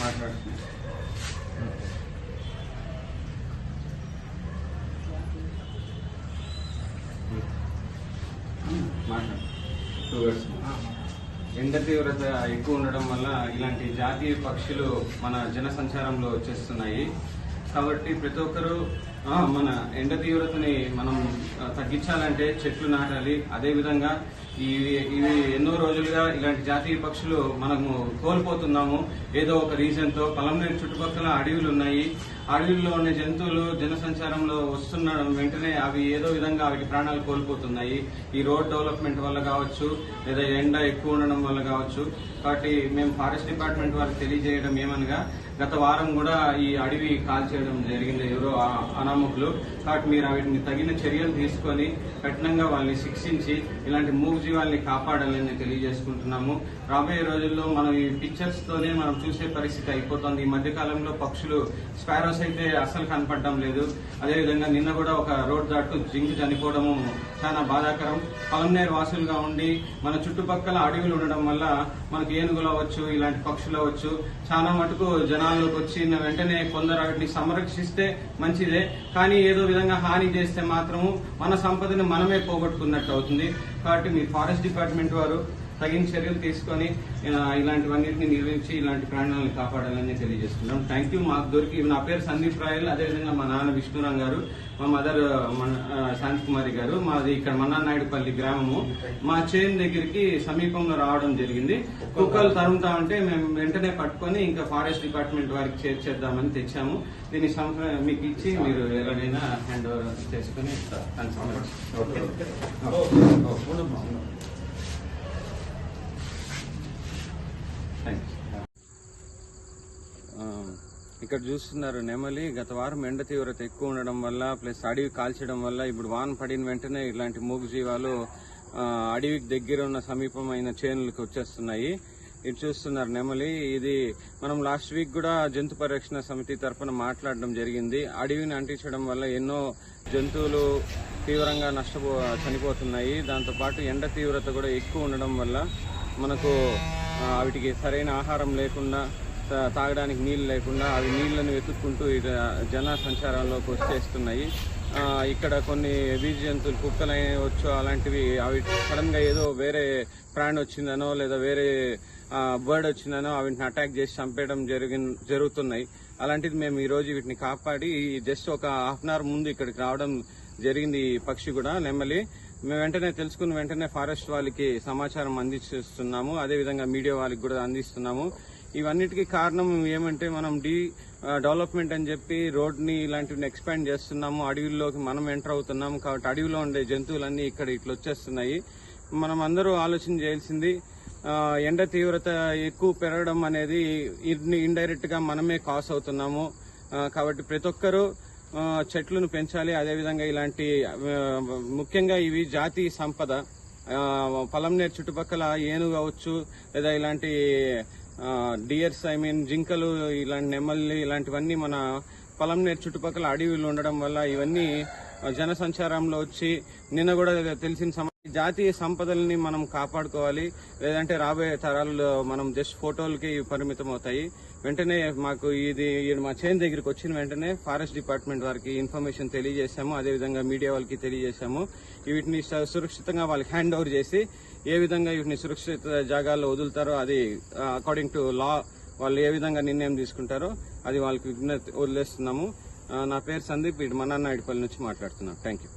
మాట్లాడుతున్నాను. ఎండ తీవ్రత ఎక్కువ ఉండడం వల్ల ఇలాంటి జాతీయ పక్షులు మన జన సంచారంలో వచ్చేస్తున్నాయి. కాబట్టి ప్రతి ఒక్కరూ మన ఎండ తీవ్రతని మనం తగ్గించాలంటే చెట్లు నాటాలి. అదేవిధంగా ఇవి ఎన్నో రోజులుగా ఇలాంటి జాతీయ పక్షులు మనము కోల్పోతున్నాము. ఏదో ఒక రీజన్తో పలంనేరు చుట్టుపక్కల అడవులు ఉన్నాయి. అడవుల్లో ఉండే జంతువులు జనసంచారంలో వస్తున్న వెంటనే అవి ఏదో విధంగా వాటి ప్రాణాలు కోల్పోతున్నాయి. ఈ రోడ్ డెవలప్మెంట్ వల్ల కావచ్చు, లేదా ఎండ ఎక్కువ ఉండడం వల్ల కావచ్చు. కాబట్టి మేము ఫారెస్ట్ డిపార్ట్మెంట్ వారికి తెలియజేయడం ఏమనగా, గత వారం కూడా ఈ అడవి కాల్చేయడం జరిగింది ఎవరో అనామకులు. కాబట్టి మీరు వీటిని తగిన చర్యలు తీసుకొని కఠినంగా వాళ్ళని శిక్షించి ఇలాంటి మూగజీవాల్ని కాపాడాలని తెలియజేసుకుంటున్నాము. రాబోయే రోజుల్లో మనం ఈ పిక్చర్స్ తోనే మనం చూసే పరిస్థితి అయిపోతుంది. ఈ మధ్య కాలంలో పక్షులు స్పారోస్ అయితే అస్సలు కనపడడం లేదు. అదేవిధంగా నిన్న కూడా ఒక రోడ్ దాటు జింక్ చనిపోవడము చాలా బాధాకరం. పలంనేరు వాసులుగా ఉండి మన చుట్టుపక్కల అడవులు ఉండడం వల్ల మనకు ఏనుగులు అవ్వచ్చు, ఇలాంటి పక్షులు అవ్వచ్చు, చాలా మటుకు జనాల్లోకి వచ్చిన వెంటనే కొందరు వాటిని సంరక్షిస్తే మంచిదే. కానీ ఏదో విధంగా హాని చేస్తే మాత్రము మన సంపదని మనమే పోగొట్టుకున్నట్టు అవుతుంది. కాబట్టి మీ ఫారెస్ట్ డిపార్ట్మెంట్ వారు తగిన చర్యలు తీసుకొని ఇలాంటివన్నింటినీ నిర్వహించి ఇలాంటి ప్రాణాలను కాపాడాలని తెలియజేస్తున్నాం. Thank you. మాకు దొరికి నా పేరు సందీప్ రాయల్, అదేవిధంగా మా నాన్న విష్ణురాం గారు, మా మదర్ శాంతికుమారి గారు. మాది ఇక్కడ మన్నానాయుడుపల్లి గ్రామము. మా చేన్ దగ్గరికి సమీపంలో రావడం జరిగింది. కుక్కలు తరుముతా ఉంటే మేము వెంటనే పట్టుకొని ఇంకా ఫారెస్ట్ డిపార్ట్మెంట్ వారికి చేర్చేద్దామని తెచ్చాము. దీన్ని మీకు ఇచ్చి మీరు ఎలాగైనా హ్యాండ్ ఓవర్ చేసుకుని ఇక్కడ చూస్తున్నారు నెమలి. గత వారం ఎండ తీవ్రత ఎక్కువ ఉండడం వల్ల ప్లస్ అడవి కాల్చడం వల్ల ఇప్పుడు వాన పడిన వెంటనే ఇలాంటి మూగజీవాలు అడవికి దగ్గర ఉన్న సమీపమైన చేనులకు వచ్చేస్తున్నాయి. ఇది చూస్తున్నారు నెమలి. ఇది మనం లాస్ట్ వీక్ కూడా జంతు పరిరక్షణ సమితి తరఫున మాట్లాడడం జరిగింది. అడవిని అంటించడం వల్ల ఎన్నో జంతువులు తీవ్రంగా చనిపోతున్నాయి. దాంతోపాటు ఎండ తీవ్రత కూడా ఎక్కువ ఉండడం వల్ల మనకు వాటికి సరైన ఆహారం లేకుండా, తాగడానికి నీళ్లు లేకుండా అవి నీళ్లను వెతుక్కుంటూ జన సంచారంలోకి వచ్చేస్తున్నాయి. ఇక్కడ కొన్ని వీధి జంతువులు కుక్కలు అయినవచ్చు, అలాంటివి అవి సడన్ గా ఏదో వేరే ప్రాణి వచ్చిందనో లేదా వేరే బర్డ్ వచ్చిందనో వీటిని అటాక్ చేసి చంపేయడం జరుగుతున్నాయి. అలాంటిది మేము ఈ రోజు వీటిని కాపాడి జస్ట్ ఒక హాఫ్ అన్ అవర్ ముందు ఇక్కడికి రావడం జరిగింది. ఈ పక్షి కూడా నెమలి. మేము వెంటనే తెలుసుకున్న వెంటనే ఫారెస్ట్ వాళ్ళకి సమాచారం అందిస్తున్నాము. అదేవిధంగా మీడియా వాళ్ళకి కూడా అందిస్తున్నాము. ఇవన్నిటికీ కారణం ఏమంటే మనం డెవలప్మెంట్ అని చెప్పి రోడ్ని ఇలాంటివి ఎక్స్పాండ్ చేస్తున్నాము. అడవుల్లోకి మనం ఎంటర్ అవుతున్నాము. కాబట్టి అడవిలో ఉండే జంతువులన్నీ ఇక్కడ ఇట్లా వచ్చేస్తున్నాయి. మనం అందరూ ఆలోచన చేయాల్సింది, ఎండ తీవ్రత ఎక్కువ పెరగడం అనేది ఇండైరెక్ట్ గా మనమే కాస్ అవుతున్నాము. కాబట్టి ప్రతి ఒక్కరూ చెట్లను పెంచాలి. అదేవిధంగా ఇలాంటి ముఖ్యంగా ఇవి జాతీయ సంపద. పలంనేరు చుట్టుపక్కల ఏనుగు కావచ్చు, లేదా ఇలాంటి డియర్స్ జింకలు, ఇలాంటి నెమళ్ళు, ఇలాంటివన్నీ మన పలంనేరు చుట్టుపక్కల అడవులు ఉండడం వల్ల ఇవన్నీ జన సంచారంలో వచ్చి నిన్న కూడా తెలిసిన జాతీయ సంపదల్ని మనం కాపాడుకోవాలి. లేదంటే రాబోయే తరాల్లో మనం జస్ట్ ఫోటోలకి పరిమితం అవుతాయి. వెంటనే మాకు ఇది మా చేను దగ్గరికి వచ్చిన వెంటనే ఫారెస్ట్ డిపార్ట్మెంట్ వారికి ఇన్ఫర్మేషన్ తెలియజేశాము. అదేవిధంగా మీడియా వాళ్ళకి తెలియజేశాము. వీటిని సురక్షితంగా వాళ్ళకి హ్యాండ్ ఓవర్ చేసి ఏ విధంగా వీటిని సురక్షిత జాగాల్లో వదులుతారో అది అకార్డింగ్ టు లా వాళ్ళు ఏ విధంగా నిర్ణయం తీసుకుంటారో అది వాళ్ళకి వదిలేస్తున్నాము. నా పేరు సందీప్, ఇటు మన్నానాయుడుపల్లి నుంచి మాట్లాడుతున్నాను. Thank you.